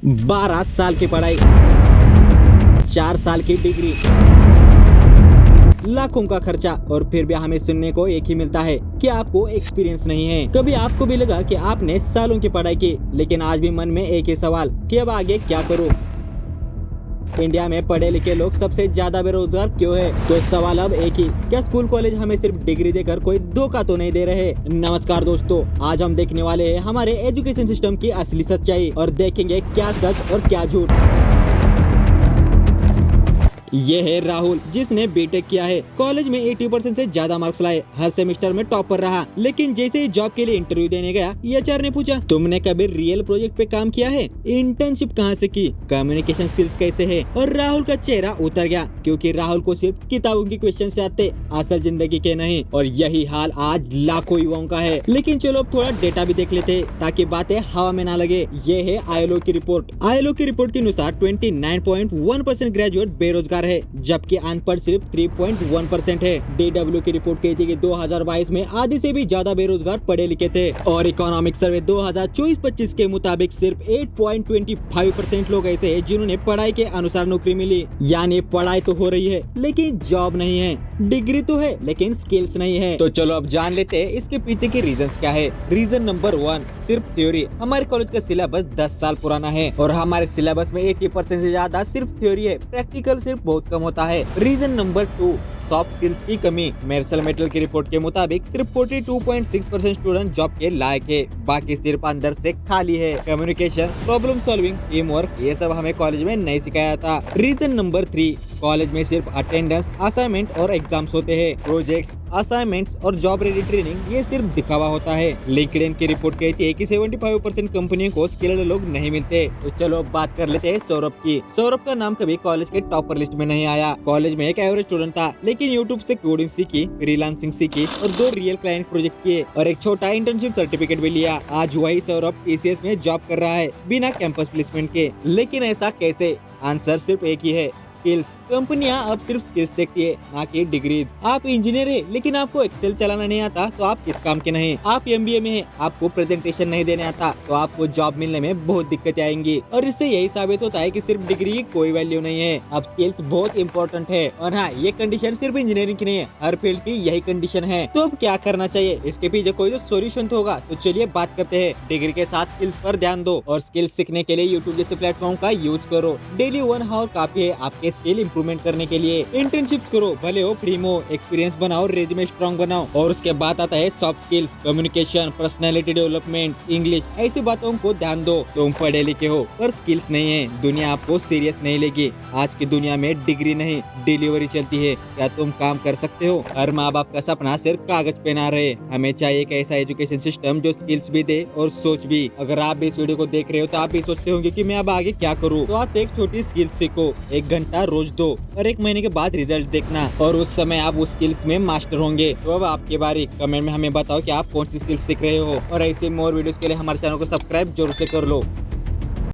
12 साल की पढ़ाई, 4 साल की डिग्री, लाखों का खर्चा और फिर भी हमें सुनने को एक ही मिलता है कि आपको एक्सपीरियंस नहीं है। कभी आपको भी लगा कि आपने सालों की पढ़ाई की, लेकिन आज भी मन में एक ही सवाल कि अब आगे क्या करूं? इंडिया में पढ़े लिखे लोग सबसे ज्यादा बेरोजगार क्यों है? तो सवाल अब एक ही, क्या स्कूल कॉलेज हमें सिर्फ डिग्री देकर कोई धोखा तो नहीं दे रहे? नमस्कार दोस्तों, आज हम देखने वाले हैं हमारे एजुकेशन सिस्टम की असली सच्चाई और देखेंगे क्या सच और क्या झूठ। ये है राहुल, जिसने बीटेक किया है, कॉलेज में 80% से ज्यादा मार्क्स लाए, हर सेमेस्टर में टॉपर रहा, लेकिन जैसे ही जॉब के लिए इंटरव्यू देने गया, एचआर ने पूछा, तुमने कभी रियल प्रोजेक्ट पे काम किया है? इंटर्नशिप कहाँ से की? कम्युनिकेशन स्किल्स कैसे है? और राहुल का चेहरा उतर गया, क्योंकि राहुल को सिर्फ किताबों की क्वेश्चन से आते, असल जिंदगी के नहीं। और यही हाल आज लाखों युवाओं का है। लेकिन चलो अब थोड़ा डेटा भी देख लेते हैं, ताकि बातें हवा में ना लगे। ये है आईएलओ की रिपोर्ट। आईएलओ की रिपोर्ट के अनुसार 29.1% ग्रेजुएट बेरोजगार है, जबकि अनपढ़ सिर्फ 3.1% है। DW की रिपोर्ट कहती है कि 2022 में आधी से भी ज्यादा बेरोजगार पढ़े लिखे थे। और इकोनॉमिक सर्वे 2024-25 के मुताबिक सिर्फ 8.25% लोग ऐसे हैं जिन्होंने पढ़ाई के अनुसार नौकरी मिली। यानी पढ़ाई तो हो रही है, लेकिन जॉब नहीं है। डिग्री तो है, लेकिन स्किल्स नहीं है। तो चलो अब जान लेते हैं इसके पीछे के रीजंस क्या है। रीजन नंबर 1, सिर्फ थ्योरी। हमारे कॉलेज का सिलेबस 10 साल पुराना है और हमारे सिलेबस में 80% से ज्यादा सिर्फ थ्योरी है, प्रैक्टिकल सिर्फ बहुत कम होता है। रीजन नंबर 2, सॉफ्ट स्किल्स की कमी। मेर्सल मेटल की रिपोर्ट के मुताबिक सिर्फ 42.6% स्टूडेंट जॉब के लायक है, बाकी सिर्फ अंदर से खाली है। Communication, problem solving, team work, ये सब हमें कॉलेज में नहीं सिखाया था। रीजन नंबर 3, कॉलेज में सिर्फ अटेंडेंस, असाइनमेंट और एग्जाम्स होते हैं। प्रोजेक्ट्स, असाइनमेंट्स और जॉब रेडी ट्रेनिंग ये सिर्फ दिखावा होता है। लिंक्डइन की रिपोर्ट कहती है कि 75% कंपनियों को स्किल्ड लोग नहीं मिलते। तो चलो अब बात कर लेते हैं सौरभ की। सौरभ का नाम कभी कॉलेज के टॉपर लिस्ट में नहीं आया। कॉलेज में एक एवरेज स्टूडेंट था, लेकिन यूट्यूब से कोडिंग सीखी, फ्रीलांसिंग सीखी और 2 रियल क्लाइंट प्रोजेक्ट किए और एक छोटा इंटर्नशिप सर्टिफिकेट भी लिया। आज वही सौरभ TCS में जॉब कर रहा है, बिना कैंपस प्लेसमेंट के। लेकिन ऐसा कैसे? आंसर सिर्फ एक ही है, स्किल्स। कंपनियां अब सिर्फ स्किल्स देखती है, ना कि डिग्रीज। आप इंजीनियर है, लेकिन आपको एक्सेल चलाना नहीं आता तो आप किस काम के नहीं। आप MBA में है, आपको प्रेजेंटेशन नहीं देने आता तो आपको जॉब मिलने में बहुत दिक्कतें आएंगी। और इससे यही साबित होता है कि सिर्फ डिग्री की कोई वैल्यू नहीं है। अब स्किल्स बहुत इंपॉर्टेंट है। और हाँ, ये कंडीशन सिर्फ इंजीनियरिंग की नहीं है, हर फील्ड की यही कंडीशन है। तो अब क्या करना चाहिए? इसके पीछे कोई तो सोल्यूशन तो होगा। तो चलिए बात करते हैं। डिग्री के साथ स्किल्स पर ध्यान दो और स्किल्स सीखने के लिए यूट्यूब जैसे प्लेटफॉर्म का यूज करो। डेली 1 आवर काफी है आपके स्किल इंप्रूवमेंट करने के लिए। इंटर्नशिप्स करो, भले हो फ्री हो, एक्सपीरियंस बनाओ, रेज्यूमे स्ट्रॉन्ग बनाओ। और उसके बाद आता है soft skills, communication, personality development, English. ऐसी बातों को ध्यान दो। तुम पढ़े लिखे हो पर स्किल्स नहीं है, दुनिया आपको सीरियस नहीं लेगी। आज की दुनिया में डिग्री नहीं, डिलीवरी चलती है। क्या तुम काम कर सकते हो? हर माँ बाप का सपना सिर्फ कागज पे ना रहे। हमें चाहिए एक ऐसा एजुकेशन सिस्टम जो स्किल्स भी दे और सोच भी। अगर आप भी इस वीडियो को देख रहे हो तो आप भी सोचते होंगे कि मैं अब आगे क्या करूँ। तो आज से एक छोटी स्किल सीखो, 1 घंटा रोज दो और 1 महीने के बाद रिजल्ट देखना और उस समय आप उस स्किल्स में मास्टर होंगे। तो अब आपकी बारी। कमेंट में हमें बताओ कि आप कौन सी स्किल्स सीख रहे हो और ऐसे मोर वीडियोस के लिए हमारे चैनल को सब्सक्राइब जरूर से कर लो।